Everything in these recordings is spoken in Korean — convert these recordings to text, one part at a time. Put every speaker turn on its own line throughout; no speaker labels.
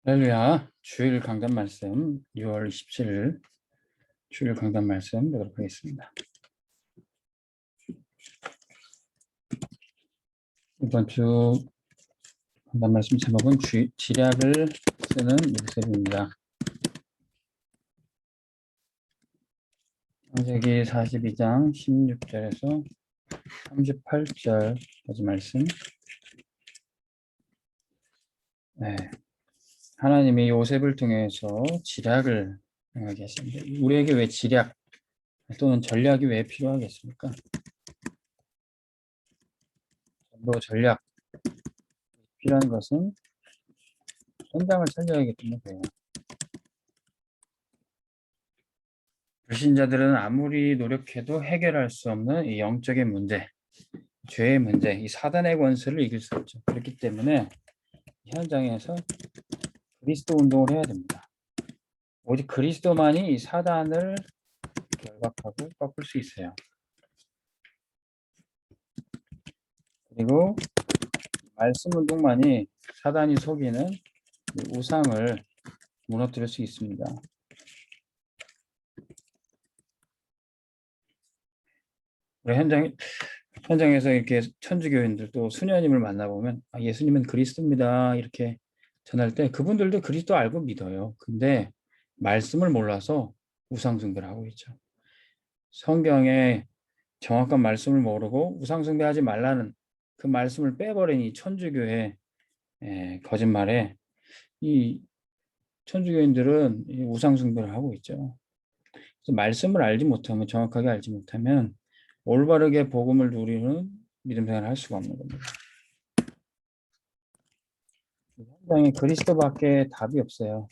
할렐루야. 주일 강단 말씀 6월 27일 주일 강단 말씀 보도록 하겠습니다. 이번 주 강단 말씀 제목은 지략을 쓰는 요셉입니다. 창세기 42장 16절에서 38절까지 말씀. 네. 하나님이 요셉을 통해서 지략을 행하게 하십니다. 우리에게 왜 지략 또는 전략이 왜 필요하겠습니까? 전도 전략 필요한 것은 현장을 살려야 하기 때문에 그래요. 불신자들은 아무리 노력해도 해결할 수 없는 이 영적인 문제, 죄의 문제, 이 사단의 권세를 이길 수 없죠. 그렇기 때문에 현장에서 그리스도 운동을 해야 됩니다. 오직 그리스도만이 이 사단을 결박하고 꺾을 수 있어요. 그리고 말씀 운동만이 사단이 속이는 우상을 무너뜨릴 수 있습니다. 우리 현장에서 이렇게 천주교인들도 수녀님을 만나보면 예수님은 그리스도입니다 이렇게 전할 때 그분들도 그리스도 알고 믿어요. 근데 말씀을 몰라서 우상숭배를 하고 있죠. 성경에 정확한 말씀을 모르고 우상숭배하지 말라는 그 말씀을 빼버린 이 천주교의 거짓말에 이 천주교인들은 우상숭배를 하고 있죠. 그래서 말씀을 알지 못하면, 정확하게 알지 못하면 올바르게 복음을 누리는 믿음 생활을 할 수가 없는 겁니다. 현장에 그리스도밖에 답이 없어요.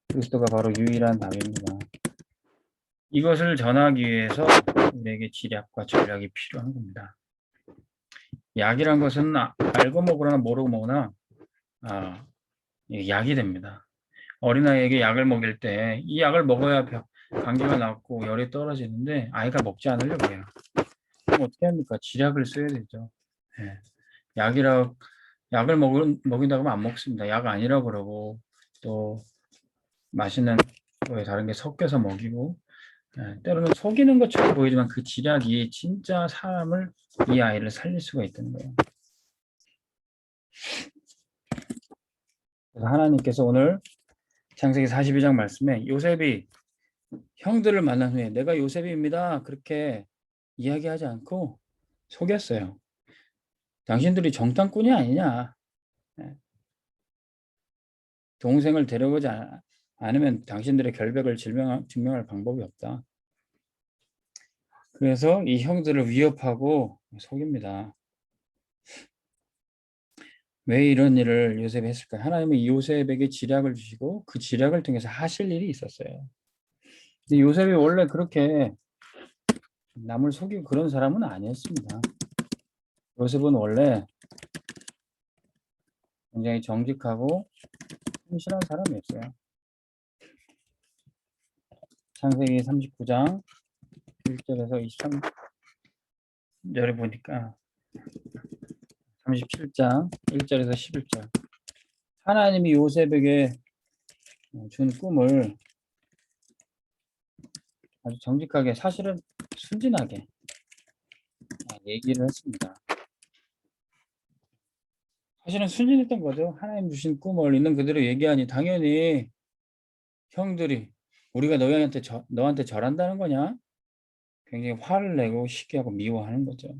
그리스도가 바로 유일한 답입니다. 이것을 전하기 위해서 우리에게 지략과 전략이 필요한 겁니다. 약이란 것은 알고 먹으거나 모르고 먹으나 약이 됩니다. 어린아이에게 약을 먹일 때 이 약을 먹어야 감기가 낫고 열이 떨어지는데 아이가 먹지 않으려고 해요. 그럼 어떻게 합니까? 지략을 써야 되죠. 네. 약을 먹인다고 하면 안 먹습니다. 약 아니라고 그러고 또 맛있는 거에 다른 게 섞여서 먹이고 때로는 속이는 것처럼 보이지만 그 지략이 진짜 사람을, 이 아이를 살릴 수가 있다는 거예요. 그래서 하나님께서 오늘 창세기 42장 말씀에 요셉이 형들을 만난 후에 내가 요셉입니다 그렇게 이야기하지 않고 속였어요. 당신들이 정탐꾼이 아니냐. 동생을 데려오지 않으면 당신들의 결백을 증명할 방법이 없다. 그래서 이 형들을 위협하고 속입니다. 왜 이런 일을 요셉이 했을까요? 하나님은 이 요셉에게 지략을 주시고 그 지략을 통해서 하실 일이 있었어요. 근데 요셉이 원래 그렇게 남을 속이고 그런 사람은 아니었습니다. 요셉은 원래 굉장히 정직하고 신실한 사람이었어요. 창세기 39장 1절에서 23절에 보니까 37장 1절에서 11절 하나님이 요셉에게 준 꿈을 아주 정직하게, 사실은 순진하게 얘기를 했습니다. 사실은 순진했던 거죠. 하나님 주신 꿈을 있는 그대로 얘기하니 당연히 형들이 우리가 너한테 절한다는 거냐? 굉장히 화를 내고 시기하고 미워하는 거죠.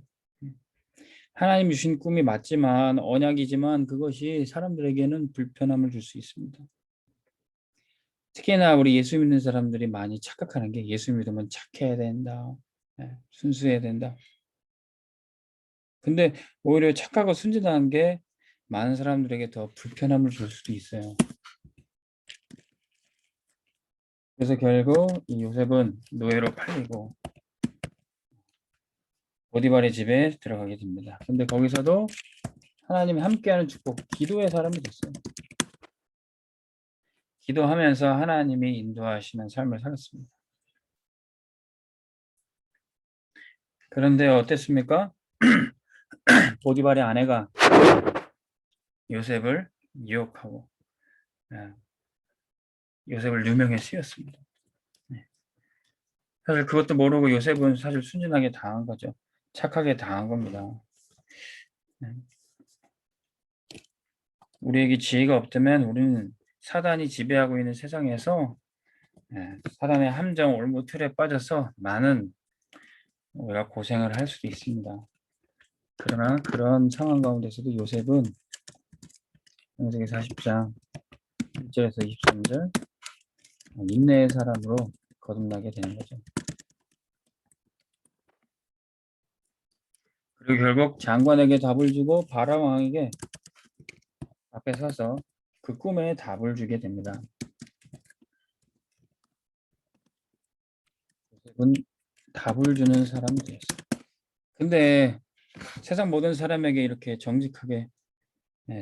하나님 주신 꿈이 맞지만 언약이지만 그것이 사람들에게는 불편함을 줄 수 있습니다. 특히나 우리 예수 믿는 사람들이 많이 착각하는 게 예수 믿으면 착해야 된다. 순수해야 된다. 근데 오히려 착하고 순진한 게 많은 사람들에게 더 불편함을 줄 수도 있어요. 그래서 결국 이 요셉은 노예로 팔리고 보디발의 집에 들어가게 됩니다. 근데 거기서도 하나님이 함께하는 축복, 기도의 사람이 됐어요. 기도하면서 하나님이 인도하시는 삶을 살았습니다. 그런데 어땠습니까? 보디발의 아내가 요셉을 유혹하고 요셉을 유명에 쓰였습니다. 사실 그것도 모르고 요셉은 사실 순진하게 당한 거죠. 착하게 당한 겁니다. 우리에게 지혜가 없다면 우리는 사단이 지배하고 있는 세상에서 사단의 함정 올무 틀에 빠져서 많은 우리가 고생을 할 수도 있습니다. 그러나 그런 상황 가운데서도 요셉은 창세기 40장 1절에서 23절 인내의 사람으로 거듭나게 되는 거죠. 그리고 결국 장관에게 답을 주고 바라 왕에게 앞에 서서 그 꿈에 답을 주게 됩니다. 요셉은 답을 주는 사람이 되었어요. 근데 세상 모든 사람에게 이렇게 정직하게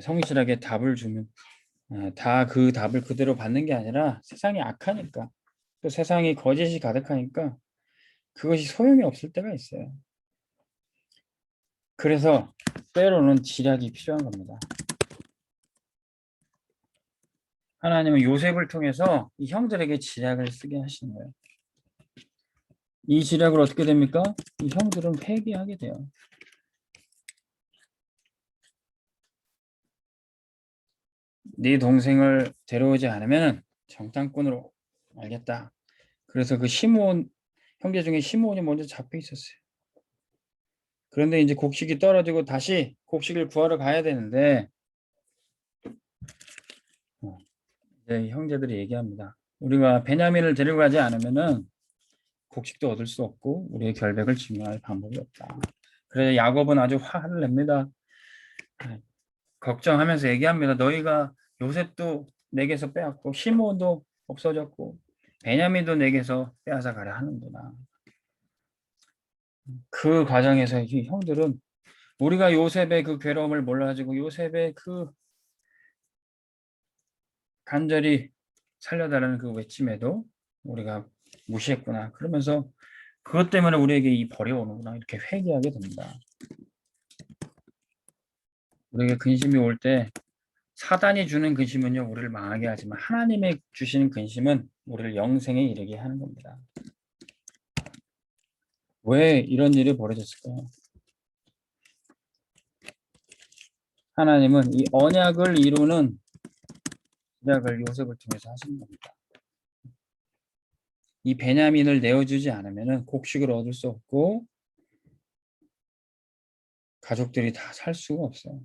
성실하게 답을 주면 다 그 답을 그대로 받는 게 아니라 세상이 악하니까 또 세상이 거짓이 가득하니까 그것이 소용이 없을 때가 있어요. 그래서 때로는 지략이 필요한 겁니다. 하나님은 요셉을 통해서 이 형들에게 지략을 쓰게 하시는 거예요. 이 지략을 어떻게 됩니까? 이 형들은 회개하게 돼요. 네 동생을 데려오지 않으면 정탐꾼으로 알겠다. 그래서 그 시므온 형제 중에 시므온이 먼저 잡혀 있었어요. 그런데 이제 곡식이 떨어지고 다시 곡식을 구하러 가야 되는데 이제 형제들이 얘기합니다. 우리가 베냐민을 데려가지 않으면은 곡식도 얻을 수 없고 우리의 결백을 증명할 방법이 없다. 그래서 야곱은 아주 화를 냅니다. 걱정하면서 얘기합니다. 너희가 요셉도 내게서 빼앗고 시므온도 없어졌고 베냐민도 내게서 빼앗아 가려 하는구나. 그 과정에서 이 형들은 우리가 요셉의 그 괴로움을 몰라가지고 요셉의 그 간절히 살려달라는 그 외침에도 우리가 무시했구나. 그러면서 그것 때문에 우리에게 이 벌이 오는구나. 이렇게 회개하게 됩니다. 우리에게 근심이 올 때 사단이 주는 근심은요, 우리를 망하게 하지만 하나님의 주시는 근심은 우리를 영생에 이르게 하는 겁니다. 왜 이런 일이 벌어졌을까요? 하나님은 이 언약을 이루는 언약을 요셉을 통해서 하시는 겁니다. 이 베냐민을 내어주지 않으면 곡식을 얻을 수 없고 가족들이 다 살 수가 없어요.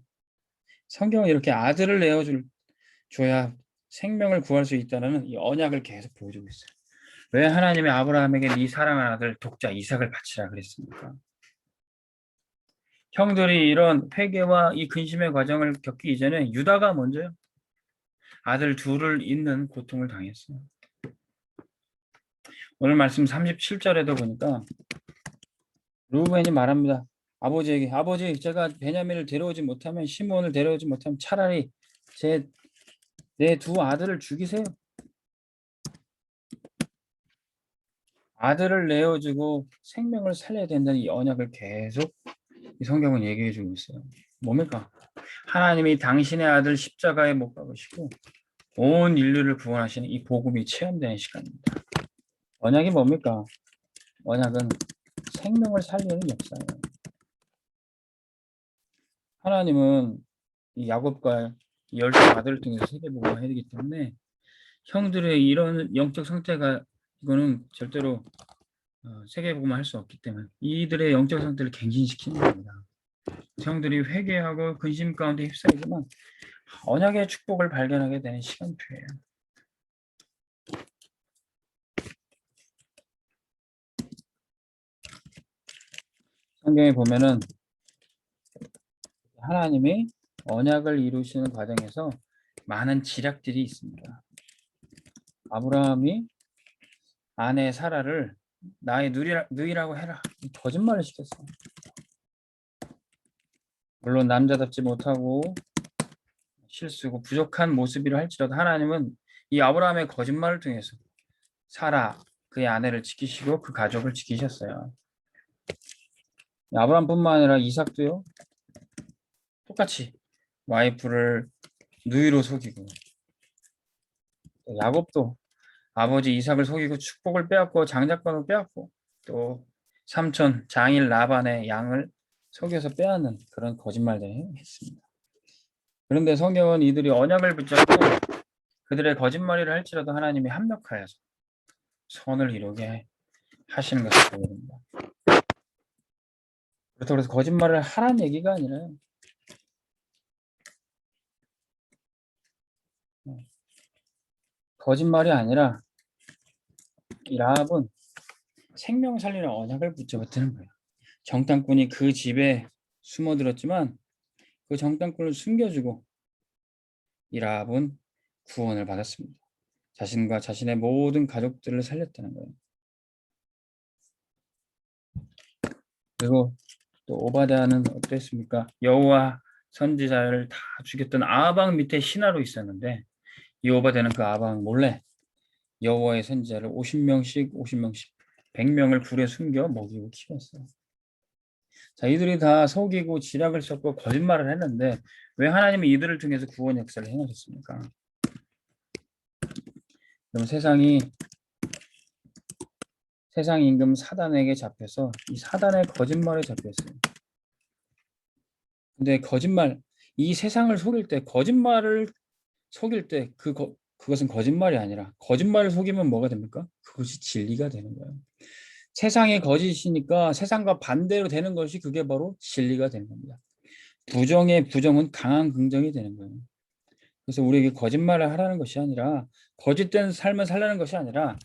성경은 이렇게 아들을 내어줘야 생명을 구할 수 있다는 이 언약을 계속 보여주고 있어요. 왜 하나님이 아브라함에게 네 사랑하는 아들 독자 이삭을 바치라 그랬습니까? 형들이 이런 회개와 이 근심의 과정을 겪기 이전에 유다가 먼저요. 아들 둘을 잃는 고통을 당했어요. 오늘 말씀 37절에도 보니까 루벤이 말합니다. 아버지에게 아버지 제가 베냐민을 데려오지 못하면 시므온을 데려오지 못하면 차라리 내 두 아들을 죽이세요. 아들을 내어주고 생명을 살려야 된다는 이 언약을 계속 이 성경은 얘기해 주고 있어요. 뭡니까? 하나님이 당신의 아들 십자가에 못 박으시고 온 인류를 구원하시는 이 복음이 체험되는 시간입니다. 언약이 뭡니까? 언약은 생명을 살리는 역사예요. 하나님은 이 야곱과 열두 아들을 통해서 세계복음을 해야 되기 때문에 형들의 이런 영적 상태가 이거는 절대로 세계복음을 할 수 없기 때문에 이들의 영적 상태를 갱신시키는 겁니다. 형들이 회개하고 근심 가운데 휩싸이지만 언약의 축복을 발견하게 되는 시간표예요. 성경에 보면은 하나님이 언약을 이루시는 과정에서 많은 지략들이 있습니다. 아브라함이 아내 사라를 나의 누이라고 해라. 거짓말을 시켰어요. 물론 남자답지 못하고 실수고 부족한 모습이라 할지라도 하나님은 이 아브라함의 거짓말을 통해서 사라 그의 아내를 지키시고 그 가족을 지키셨어요. 아브라함뿐만 아니라 이삭도요. 똑같이 와이프를 누이로 속이고 야곱도 아버지 이삭을 속이고 축복을 빼앗고 장자권을 빼앗고 또 삼촌 장일 라반의 양을 속여서 빼앗는 그런 거짓말들을 했습니다. 그런데 성경은 이들이 언약을 붙잡고 그들의 거짓말이라 할지라도 하나님이 합력하여서 선을 이루게 하시는 것을 보게 됩니다. 그렇다고 해서 거짓말을 하라는 얘기가 아니라 거짓말이 아니라 이 라합은 생명 살리는 언약을 붙잡았다는 거예요. 정탐꾼이 그 집에 숨어들었지만 그 정탐꾼을 숨겨주고 이 라합은 구원을 받았습니다. 자신과 자신의 모든 가족들을 살렸다는 거예요. 그리고 또 오바댜는 어땠습니까? 여호와 선지자를 다 죽였던 아방 밑에 신하로 있었는데 이 오바댜는 그 아방 몰래 여호와의 선지자를 50명씩 100명을 굴에 숨겨 먹이고 키웠어요. 자, 이들이 다 속이고 지략을 썼고 거짓말을 했는데 왜 하나님이 이들을 통해서 구원 역사를 행하셨습니까? 그럼 세상 임금 사단에게 잡혀서 이 사단의 거짓말에 잡혔어요. 근데 이 세상을 속일 때 거짓말을 속일 때 그것은 거짓말이 아니라 거짓말을 속이면 뭐가 됩니까? 그것이 진리가 되는 거예요. 세상의 거짓이니까 세상과 반대로 되는 것이 그게 바로 진리가 되는 겁니다. 부정의 부정은 강한 긍정이 되는 거예요. 그래서 우리에게 거짓말을 하라는 것이 아니라 거짓된 삶을 살라는 것이 아니라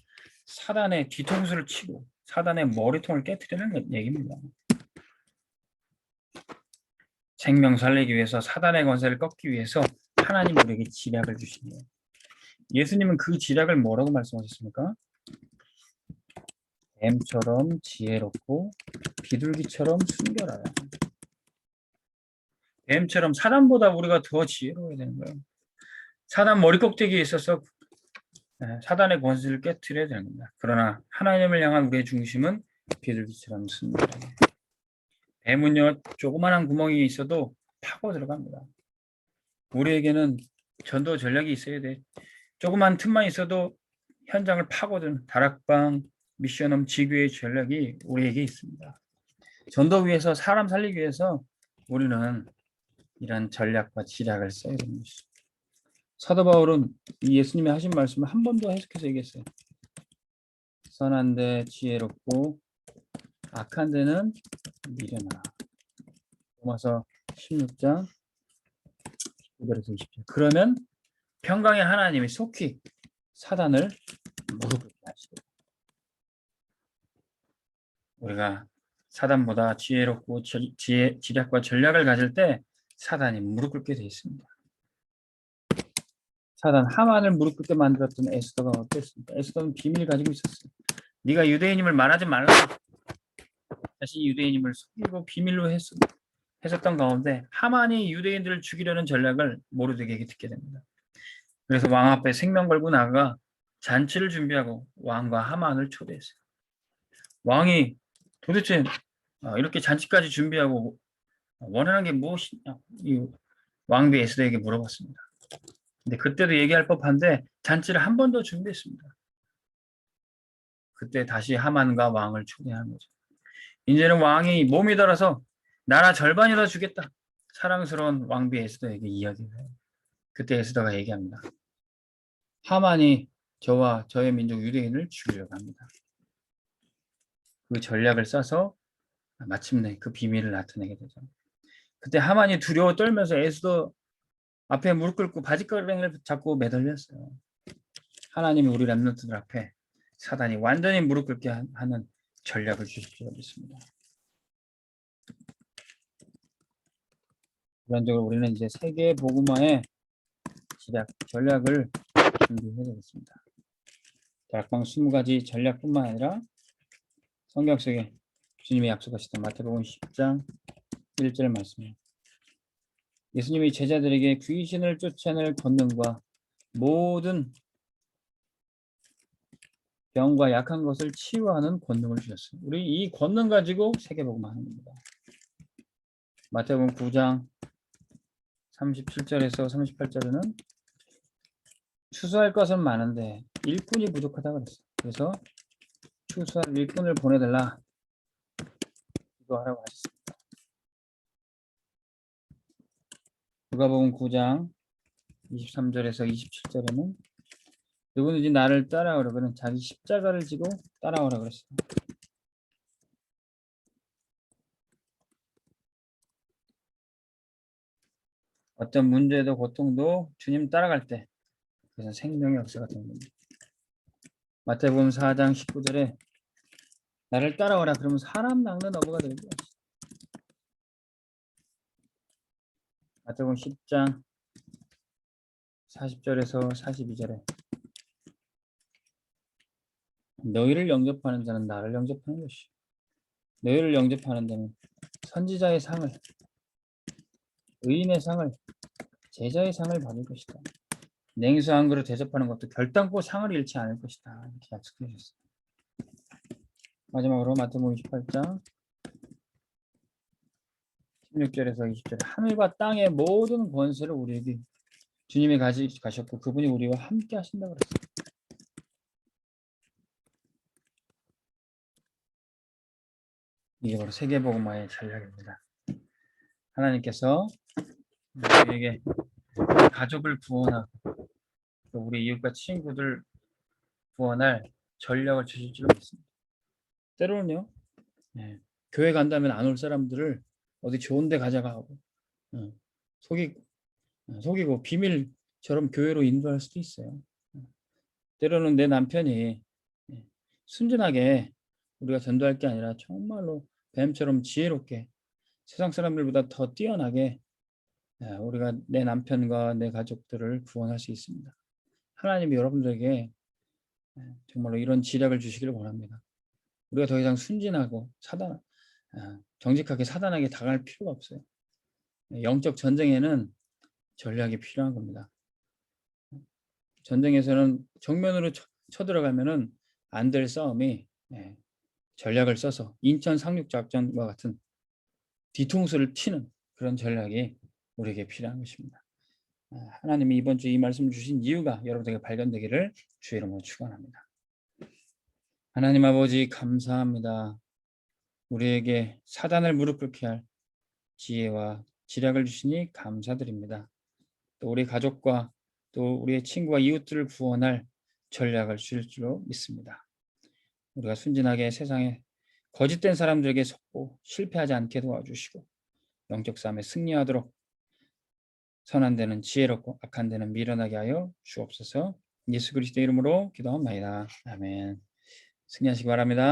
사단의 뒤통수를 치고 사단의 머리통을 깨트리는 얘기입니다. 생명 살리기 위해서 사단의 권세를 꺾기 위해서 하나님 우리에게 지략을 주십니다. 예수님은 그 지략을 뭐라고 말씀하셨습니까? 뱀처럼 지혜롭고 비둘기처럼 순결하라. 뱀처럼 사단보다 우리가 더 지혜로워야 되는 거예요. 사단 머리 꼭대기에 있어서 사단의 권세를 깨트려야 되는 겁니다. 그러나 하나님을 향한 우리의 중심은 비둘기처럼 순결하라. 뱀은요, 조그마한 구멍이 있어도 파고 들어갑니다. 우리에게는 전도 전략이 있어야 돼. 조그만 틈만 있어도 현장을 파고든 다락방, 미션홈, 지교의 전략이 우리에게 있습니다. 전도 위해서 사람 살리기 위해서 우리는 이런 전략과 지략을 써야 되는 것이죠. 사도 바울은 이 예수님이 하신 말씀을 한 번 더 해석해서 얘기했어요. 선한데 지혜롭고 악한 데는 미련하라. 로마서 16장 9절에서 20절. 그러면 평강의 하나님이 속히 사단을 무릎 꿇게 하시고 우리가 사단보다 지혜롭고 지략과 전략을 가질 때 사단이 무릎 꿇게 되어 있습니다. 사단 하만을 무릎 꿇게 만들었던 에스더가 어땠습니까? 에스더는 비밀을 가지고 있었어요. 네가 유대인임을 말하지 말라. 자신이 유대인임을 속이고 비밀로 했었던 가운데 하만이 유대인들을 죽이려는 전략을 모르드게에게 듣게 됩니다. 그래서 왕 앞에 생명 걸고 나가 잔치를 준비하고 왕과 하만을 초대했어요. 왕이 도대체 이렇게 잔치까지 준비하고 원하는 게 무엇이냐? 이 왕비 에스더에게 물어봤습니다. 근데 그때도 얘기할 법한데 잔치를 한 번 더 준비했습니다. 그때 다시 하만과 왕을 초대하는 거죠. 이제는 왕이 몸이 달아서 나라 절반이라 주겠다. 사랑스러운 왕비 에스더에게 이야기를 해요. 그때 에스더가 얘기합니다. 하만이 저와 저의 민족 유대인을 죽이려고 합니다. 그 전략을 써서 마침내 그 비밀을 나타내게 되죠. 그때 하만이 두려워 떨면서 에스더 앞에 무릎 꿇고 바지가랑이를 잡고 매달렸어요. 하나님이 우리 렘넌트들 앞에 사단이 완전히 무릎 꿇게 하는 전략을 주십시오. 믿습니다. 일반적으로 우리는 이제 세계 복음화의 전략을 준비해야 되겠습니다. 다락방 20가지 전략뿐만 아니라 성경 속에 주님이 약속하셨던 마태복음 10장 1절 말씀이에요. 예수님이 제자들에게 귀신을 쫓아낼 권능과 모든 병과 약한 것을 치유하는 권능을 주셨어요. 우리 이 권능 가지고 세계복음화하는 겁니다. 마태복음 9장 37절에서 38절에는 추수할 것은 많은데 일꾼이 부족하다 그랬어. 그래서 추수할 일꾼을 보내달라 기도하라고 하셨습니다. 누가복음 9장 23절에서 27절에는 누구든지 나를 따라오라 그는 자기 십자가를 지고 따라오라 그랬어요. 어떤 문제도 고통도 주님 따라갈 때 그것은 생명의 역사가 되는 겁니다. 마태복음 4장 19절에 나를 따라오라 그러면 사람 낚는 어부가 되는 거예요. 마태복음 10장 40절에서 42절에 너희를 영접하는 자는 나를 영접하는 것이요 너희를 영접하는 자는 선지자의 상을 의인의 상을 제자의 상을 받을 것이다. 냉수 한 그릇 대접하는 것도 결단코 상을 잃지 않을 것이다. 이렇게 약속해 주셨어요. 마지막으로 마태복음 28장 16절에서 20절에 하늘과 땅의 모든 권세를 우리에게 주님이 가셨고 그분이 우리와 함께 하신다고 그랬어요. 이게 바로 세계복음화의 전략입니다. 하나님께서 우리에게 가족을 구원하고 또 우리 이웃과 친구들 구원할 전략을 주실 줄 믿습니다. 때로는요, 교회 간다면 안 올 사람들을 어디 좋은 데 가져가고 속이고 비밀처럼 교회로 인도할 수도 있어요. 때로는 내 남편이 순진하게 우리가 전도할 게 아니라 정말로 뱀처럼 지혜롭게 세상 사람들보다 더 뛰어나게 우리가 내 남편과 내 가족들을 구원할 수 있습니다. 하나님이 여러분들에게 정말로 이런 지략을 주시기를 원합니다. 우리가 더 이상 순진하고 정직하게 사단에게 당할 필요가 없어요. 영적 전쟁에는 전략이 필요한 겁니다. 전쟁에서는 정면으로 쳐들어가면은 안 될 싸움이 전략을 써서 인천 상륙작전과 같은 뒤통수를 치는 그런 전략이 우리에게 필요한 것입니다. 하나님이 이번 주 이 말씀 주신 이유가 여러분에게 발견되기를 주의 이름으로 축원합니다. 하나님 아버지 감사합니다. 우리에게 사단을 무릎 꿇게 할 지혜와 지략을 주시니 감사드립니다. 또 우리 가족과 또 우리의 친구와 이웃들을 구원할 전략을 주실 줄로 믿습니다. 우리가 순진하게 세상에 거짓된 사람들에게 속고 실패하지 않게 도와주시고 영적 싸움에 승리하도록 선한 데는 지혜롭고 악한 데는 미련하게 하여 주옵소서. 예수 그리스도의 이름으로 기도합니다. 아멘. 승리하시기 바랍니다.